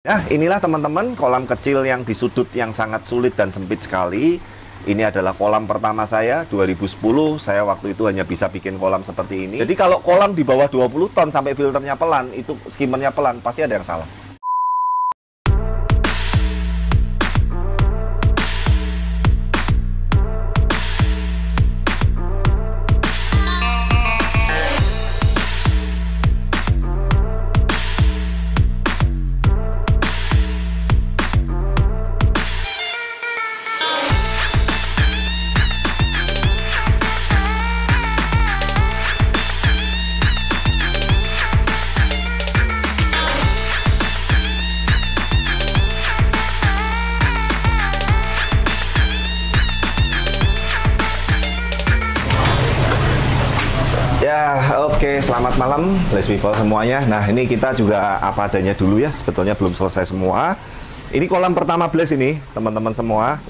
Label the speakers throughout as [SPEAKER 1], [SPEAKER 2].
[SPEAKER 1] Nah, inilah teman-teman kolam kecil yang di sudut yang sangat sulit dan sempit sekali. Ini adalah kolam pertama saya, 2010. Saya waktu itu hanya bisa bikin kolam seperti ini. Jadi kalau kolam di bawah 20 ton sampai filternya pelan, itu skimmernya pelan, pasti ada yang salah. Ya, oke, selamat malam Les People semuanya. Nah, ini kita juga apa adanya dulu ya, sebetulnya belum selesai semua. Ini kolam pertama Blaze ini, teman-teman semua.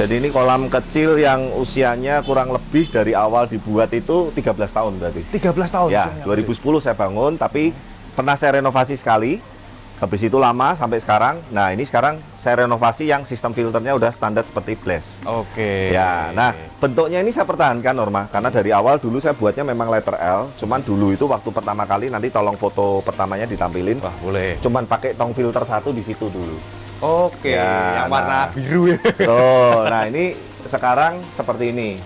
[SPEAKER 1] Jadi ini kolam kecil yang usianya kurang lebih dari awal dibuat itu 13 tahun berarti.
[SPEAKER 2] 13 tahun?
[SPEAKER 1] Ya, 2010 saya bangun, tapi pernah saya renovasi sekali. Habis itu lama sampai sekarang. Nah, ini sekarang saya renovasi yang sistem filternya udah standar seperti Blaze.
[SPEAKER 2] Oke.
[SPEAKER 1] Ya, nah bentuknya ini saya pertahankan Norma, karena dari awal dulu saya buatnya memang letter L. Cuman dulu itu waktu pertama kali, nanti tolong foto pertamanya ditampilin.
[SPEAKER 2] Wah, boleh.
[SPEAKER 1] Cuman pakai tong filter satu di situ dulu.
[SPEAKER 2] Oke.
[SPEAKER 1] Ya,
[SPEAKER 2] yang warna biru ya.
[SPEAKER 1] Oh, nah ini sekarang seperti ini.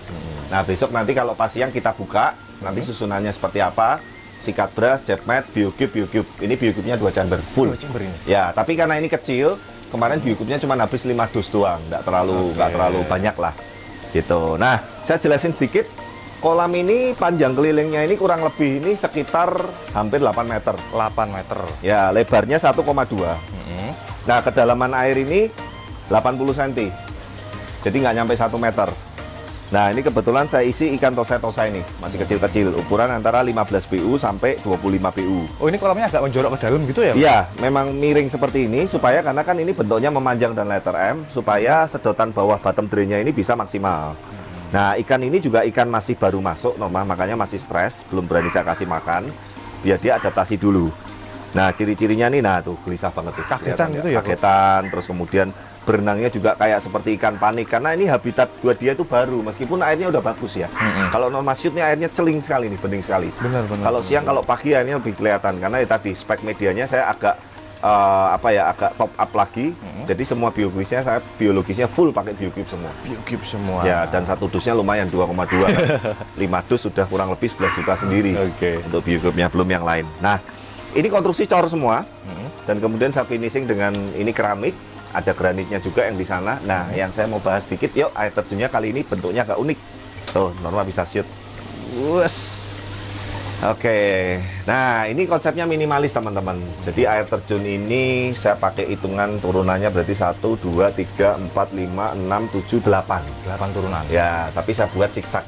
[SPEAKER 1] Nah, besok nanti kalau pas siang kita buka, nanti susunannya seperti apa. Sikat brush, jet mat, biocube. Ini biocube-nya 2 chamber full.
[SPEAKER 2] 2 chamber ini.
[SPEAKER 1] Ya, tapi karena ini kecil, kemarin biocube-nya cuma habis 5 dus doang, nggak terlalu banyak lah. Gitu. Nah, saya jelasin sedikit. Kolam ini panjang kelilingnya ini kurang lebih ini sekitar hampir 8 meter.
[SPEAKER 2] 8 meter.
[SPEAKER 1] Ya, lebarnya 1,2. Nah, kedalaman air ini 80 cm. Jadi nggak nyampe 1 meter. Nah, ini kebetulan saya isi ikan tosa-tosa ini, masih kecil-kecil, ukuran antara 15 PU sampai 25 PU.
[SPEAKER 2] Oh, ini kolamnya agak menjorok ke dalam gitu ya?
[SPEAKER 1] Iya, memang miring seperti ini, supaya karena kan ini bentuknya memanjang dan letter M, supaya sedotan bawah bottom drain-nya ini bisa maksimal. Nah, ikan ini juga ikan masih baru masuk, Norma, makanya masih stres, belum berani saya kasih makan, biar dia adaptasi dulu. Nah, ciri-cirinya nih, nah tuh, gelisah banget tuh.
[SPEAKER 2] Kagetan gitu ya?
[SPEAKER 1] Kagetan, terus kemudian berenangnya juga kayak seperti ikan panik, karena ini habitat buat dia itu baru, meskipun airnya udah bagus ya. Kalau Norma shoot nih airnya celing sekali nih, bening sekali.
[SPEAKER 2] Benar.
[SPEAKER 1] Kalau siang, kalau pagi airnya lebih kelihatan, karena ya tadi spek medianya saya agak agak top up lagi. Jadi semua biologisnya full pakai biocube semua.
[SPEAKER 2] Biocube semua.
[SPEAKER 1] Ya, dan satu dusnya lumayan 2,2 kan. 5 dus sudah kurang lebih 11 juta sendiri. Untuk biocube-nya, belum yang lain. Nah, ini konstruksi cor semua. Dan kemudian saya finishing dengan ini keramik. Ada granitnya juga yang di sana. Nah, yang saya mau bahas sedikit, yuk, air terjunnya kali ini bentuknya agak unik. Tuh, Norma bisa shoot. Oke, nah ini konsepnya minimalis teman-teman. Jadi air terjun ini saya pakai hitungan turunannya berarti 1, 2, 3, 4, 5, 6, 7, 8.
[SPEAKER 2] 8 turunan.
[SPEAKER 1] Ya, tapi saya buat zigzag.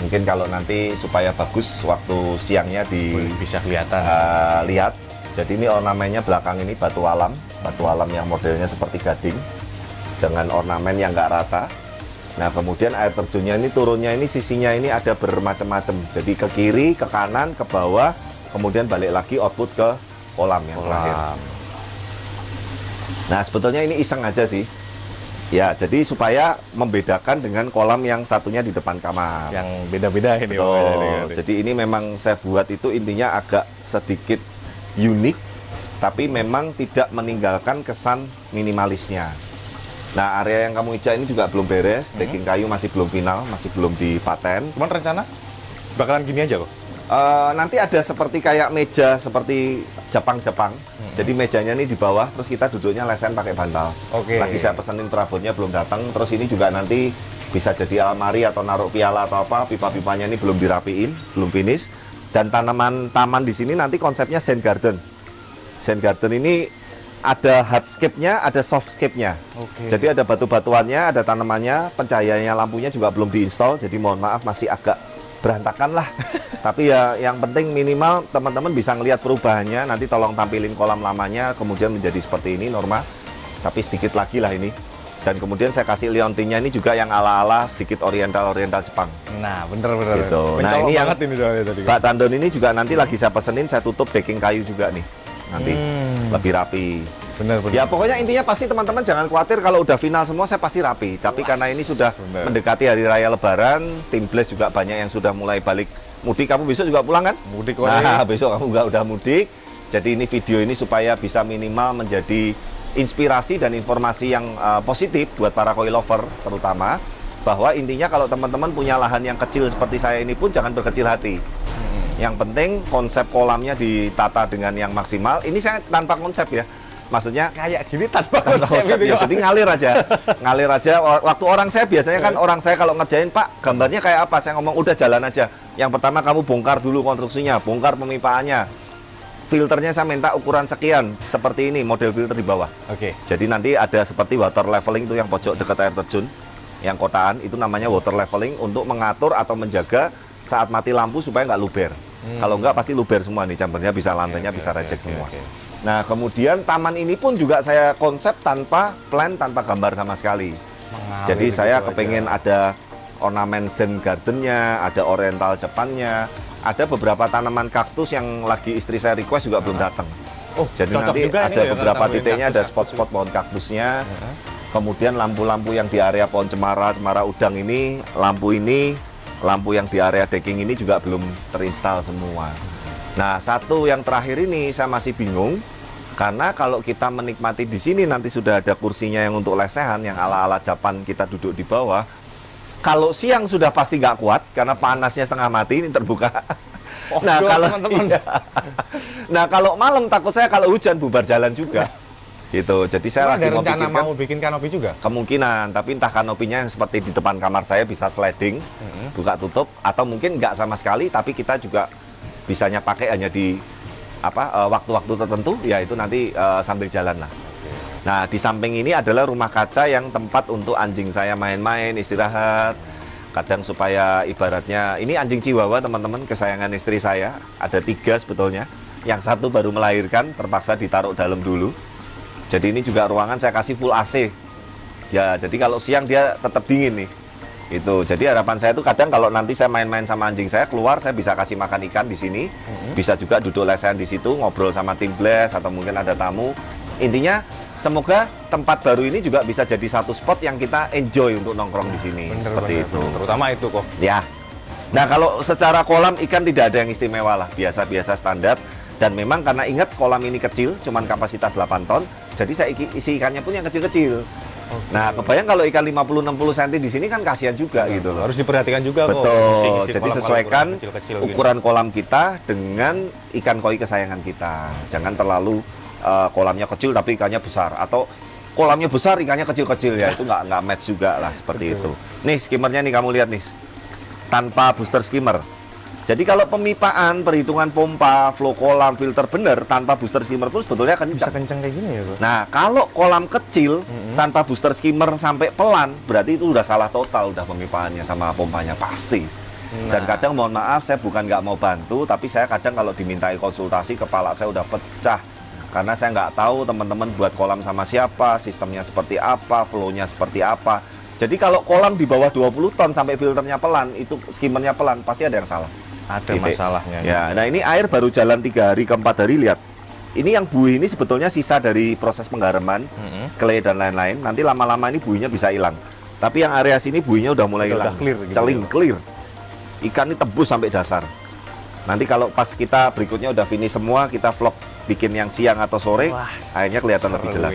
[SPEAKER 1] Mungkin kalau nanti supaya bagus waktu siangnya
[SPEAKER 2] bisa kelihatan.
[SPEAKER 1] Lihat. Jadi ini ornamennya belakang ini batu alam yang modelnya seperti gading dengan ornamen yang nggak rata. Nah, kemudian air terjunnya ini turunnya ini sisinya ini ada bermacam-macam. Jadi ke kiri, ke kanan, ke bawah, kemudian balik lagi output ke kolam yang terakhir. Nah, sebetulnya ini iseng aja sih. Ya, jadi supaya membedakan dengan kolam yang satunya di depan kamar.
[SPEAKER 2] Yang beda-beda ini.
[SPEAKER 1] Jadi ini memang saya buat itu intinya agak sedikit unik, tapi memang tidak meninggalkan kesan minimalisnya. Nah, area yang kamu hijau ini juga belum beres, decking kayu masih belum final, masih belum dipaten.
[SPEAKER 2] Cuman rencana bakalan gini aja kok?
[SPEAKER 1] Nanti ada seperti kayak meja, seperti Jepang. Jadi mejanya ini di bawah, terus kita duduknya lesen pakai bantal. Lagi saya pesenin perabotnya belum datang, terus ini juga nanti bisa jadi almari atau naruh piala atau apa, pipa-pipanya ini belum dirapiin, belum finish. Dan tanaman taman di sini nanti konsepnya Zen Garden. Zen Garden ini ada hardscape-nya, ada softscape-nya. Jadi ada batu-batuannya, ada tanamannya, pencahayaannya, lampunya juga belum diinstal. Jadi mohon maaf masih agak berantakan lah. Tapi ya yang penting minimal teman-teman bisa ngelihat perubahannya. Nanti tolong tampilin kolam lamanya, kemudian menjadi seperti ini Norma. Tapi sedikit lagi lah ini. Dan kemudian saya kasih liontinnya ini juga yang ala-ala sedikit oriental Jepang.
[SPEAKER 2] Nah, bener.
[SPEAKER 1] Gitu. Nah, ini yang bak tandon ini juga nanti lagi saya pesenin, saya tutup decking kayu juga nih. Nanti lebih rapi.
[SPEAKER 2] Benar.
[SPEAKER 1] Ya pokoknya intinya pasti teman-teman jangan khawatir kalau udah final semua saya pasti rapi. Tapi karena ini sudah mendekati hari raya Lebaran, tim Blaze juga banyak yang sudah mulai balik mudik. Kamu besok juga pulang kan?
[SPEAKER 2] Mudik.
[SPEAKER 1] Nah, besok kamu juga udah mudik. Jadi ini video ini supaya bisa minimal menjadi inspirasi dan informasi yang positif buat para koi lover terutama, bahwa intinya kalau teman-teman punya lahan yang kecil seperti saya ini pun jangan berkecil hati. Yang penting konsep kolamnya ditata dengan yang maksimal. Ini saya tanpa konsep ya. Maksudnya
[SPEAKER 2] kayak gini tanpa
[SPEAKER 1] konsep ya. Jadi ngalir aja. Waktu orang saya biasanya kan orang saya kalau ngerjain, Pak, gambarnya kayak apa? Saya ngomong udah jalan aja. Yang pertama kamu bongkar dulu konstruksinya, bongkar pemipaannya. Filternya saya minta ukuran sekian, seperti ini model filter di bawah.
[SPEAKER 2] Oke.
[SPEAKER 1] Jadi nanti ada seperti water leveling itu yang pojok dekat air terjun, yang kotaan itu namanya water leveling untuk mengatur atau menjaga saat mati lampu supaya nggak luber. Kalau nggak pasti luber semua nih, cambernya bisa, lantainya bisa reject semua. Nah kemudian taman ini pun juga saya konsep tanpa plan, tanpa gambar sama sekali. Jadi saya kepengen ada ornamen zen gardennya, ada oriental Jepannya. Ada beberapa tanaman kaktus yang lagi istri saya request juga belum datang. Jadi nanti ada beberapa titiknya ada spot-spot pohon kaktusnya. Kemudian lampu-lampu yang di area pohon cemara udang ini, lampu yang di area decking ini juga belum terinstall semua. Nah, satu yang terakhir ini saya masih bingung karena kalau kita menikmati di sini nanti sudah ada kursinya yang untuk lesehan yang ala-ala Japan, kita duduk di bawah. Kalau siang sudah pasti nggak kuat karena panasnya setengah mati ini terbuka. Nah kalau teman-teman, nah kalau malam takut saya kalau hujan bubar jalan juga. Gitu. Jadi saya lagi mau
[SPEAKER 2] rencana mau bikin kanopi juga.
[SPEAKER 1] Kemungkinan, tapi entah kanopinya yang seperti di depan kamar saya bisa sliding, buka tutup, atau mungkin nggak sama sekali, tapi kita juga bisanya pakai hanya di waktu-waktu tertentu, ya itu nanti sambil jalan lah. Nah, di samping ini adalah rumah kaca yang tempat untuk anjing saya main-main, istirahat. Kadang supaya ibaratnya, ini anjing Chihuahua teman-teman, kesayangan istri saya. Ada 3 sebetulnya. Yang satu baru melahirkan, terpaksa ditaruh dalam dulu. Jadi ini juga ruangan saya kasih full AC. Ya, jadi kalau siang dia tetap dingin nih. Itu. Jadi harapan saya itu kadang kalau nanti saya main-main sama anjing saya, keluar saya bisa kasih makan ikan di sini. Bisa juga duduk lesehan di situ, ngobrol sama tim Blaze atau mungkin ada tamu. Intinya semoga tempat baru ini juga bisa jadi satu spot yang kita enjoy untuk nongkrong di sini. Seperti itu.
[SPEAKER 2] Terutama itu kok.
[SPEAKER 1] Ya. Nah, kalau secara kolam ikan tidak ada yang istimewa lah, biasa-biasa standar. Dan memang karena ingat kolam ini kecil, cuman kapasitas 8 ton, jadi saya isi ikannya pun yang kecil-kecil. Nah, kebayang kalau ikan 50-60 cm di sini kan kasihan juga gitu loh.
[SPEAKER 2] Harus diperhatikan juga kok.
[SPEAKER 1] Betul. Jadi sesuaikan ukuran kolam kita dengan ikan koi kesayangan kita. Jangan terlalu kolamnya kecil tapi ikannya besar, atau kolamnya besar ikannya kecil-kecil, ya itu nggak match juga lah seperti itu. Nih skimmernya nih, kamu lihat nih, tanpa booster skimmer. Jadi kalau pemipaan, perhitungan pompa, flow kolam, filter bener tanpa booster skimmer pun sebetulnya kencang.
[SPEAKER 2] Bisa kencang kayak gini ya, Bro?
[SPEAKER 1] Nah kalau kolam kecil tanpa booster skimmer sampai pelan, berarti itu udah salah total, udah pemipaannya sama pompanya pasti. Dan kadang mohon maaf, saya bukan nggak mau bantu, tapi saya kadang kalau dimintai konsultasi kepala saya udah pecah. Karena saya nggak tahu teman-teman buat kolam sama siapa, sistemnya seperti apa, flow-nya seperti apa. Jadi kalau kolam di bawah 20 ton sampai filternya pelan, itu skimmernya pelan, pasti ada yang salah.
[SPEAKER 2] Ada masalahnya.
[SPEAKER 1] Ya, nah ini air baru jalan 3 hari ke 4 hari, lihat. Ini yang buih ini sebetulnya sisa dari proses penggaraman, clay dan lain-lain. Nanti lama-lama ini buihnya bisa hilang. Tapi yang area sini buihnya udah mulai hilang.
[SPEAKER 2] Clear, gitu
[SPEAKER 1] celing, clear. Ikan ini tembus sampai dasar. Nanti kalau pas kita berikutnya udah finish semua, kita vlog bikin yang siang atau sore, airnya kelihatan lebih jelas.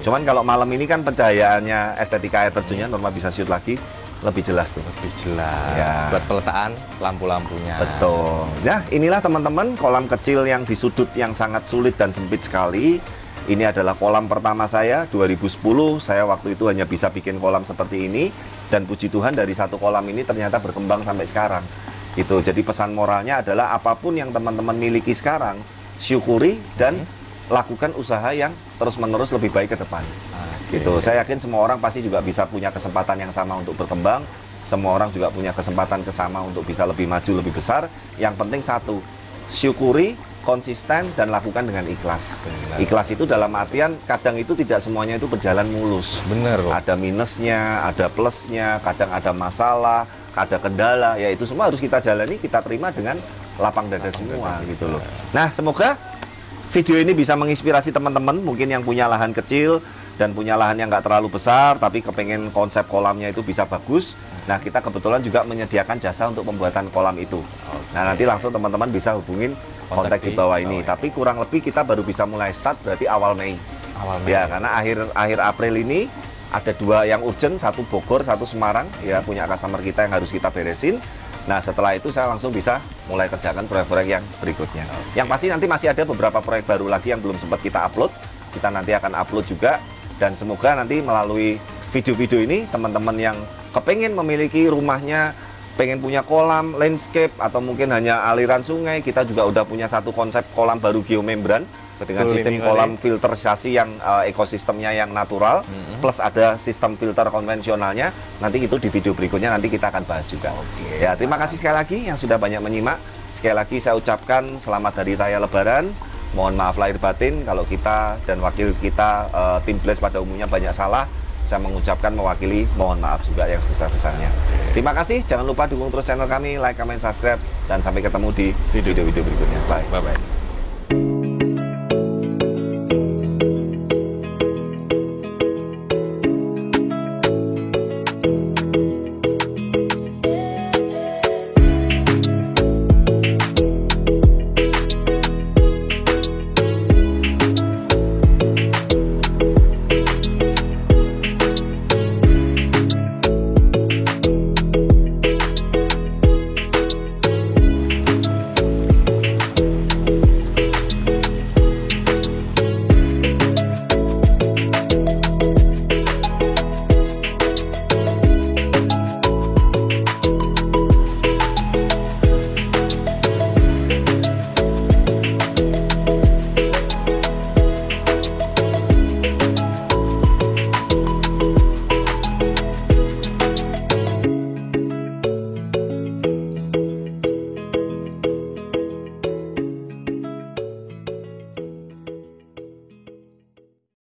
[SPEAKER 1] Cuman kalau malam ini kan pencahayaannya, estetika air terjunnya Norma bisa shoot lagi, lebih jelas tuh.
[SPEAKER 2] Lebih jelas.
[SPEAKER 1] Ya.
[SPEAKER 2] Buat peletaan lampu-lampunya.
[SPEAKER 1] Betul. Ya, inilah teman-teman kolam kecil yang di sudut yang sangat sulit dan sempit sekali. Ini adalah kolam pertama saya 2010. Saya waktu itu hanya bisa bikin kolam seperti ini, dan puji Tuhan dari satu kolam ini ternyata berkembang sampai sekarang. Itu. Jadi pesan moralnya adalah apapun yang teman-teman miliki sekarang, syukuri dan lakukan usaha yang terus-menerus lebih baik ke depan. Gitu. Saya yakin semua orang pasti juga bisa punya kesempatan yang sama untuk berkembang. Semua orang juga punya kesempatan kesama untuk bisa lebih maju, lebih besar. Yang penting satu, syukuri, konsisten, dan lakukan dengan ikhlas. Benar. Ikhlas itu dalam artian kadang itu tidak semuanya itu berjalan mulus.
[SPEAKER 2] Benar kok.
[SPEAKER 1] Ada minusnya, ada plusnya, kadang ada masalah, ada kendala. Ya itu semua harus kita jalani, kita terima dengan lapang dada semua gitu loh. Nah, semoga video ini bisa menginspirasi teman-teman mungkin yang punya lahan kecil dan punya lahan yang nggak terlalu besar tapi kepengen konsep kolamnya itu bisa bagus. Nah, kita kebetulan juga menyediakan jasa untuk pembuatan kolam itu. Nah, nanti langsung teman-teman bisa hubungin kontak di bawah ini. Tapi kurang lebih kita baru bisa mulai start berarti awal Mei. Ya, karena akhir April ini ada 2 yang urgent, 1 Bogor, 1 Semarang, ya punya customer kita yang harus kita beresin. Nah, setelah itu saya langsung bisa mulai kerjakan proyek-proyek yang berikutnya. Yang pasti nanti masih ada beberapa proyek baru lagi yang belum sempat kita upload. Kita nanti akan upload juga. Dan semoga nanti melalui video-video ini, teman-teman yang kepengen memiliki rumahnya, pengen punya kolam, landscape, atau mungkin hanya aliran sungai, kita juga udah punya satu konsep kolam baru geomembran. Dengan sistem kolam filterisasi yang ekosistemnya yang natural, plus ada sistem filter konvensionalnya. Nanti itu di video berikutnya nanti kita akan bahas juga. Ya, terima kasih sekali lagi yang sudah banyak menyimak. Sekali lagi saya ucapkan selamat Hari Raya Lebaran. Mohon maaf lahir batin kalau kita dan wakil kita tim Blast pada umumnya banyak salah. Saya mengucapkan mewakili mohon maaf juga yang sebesar-besarnya. Terima kasih, jangan lupa dukung terus channel kami, like, comment, subscribe, dan sampai ketemu di video-video berikutnya. Bye.
[SPEAKER 2] Bye-bye.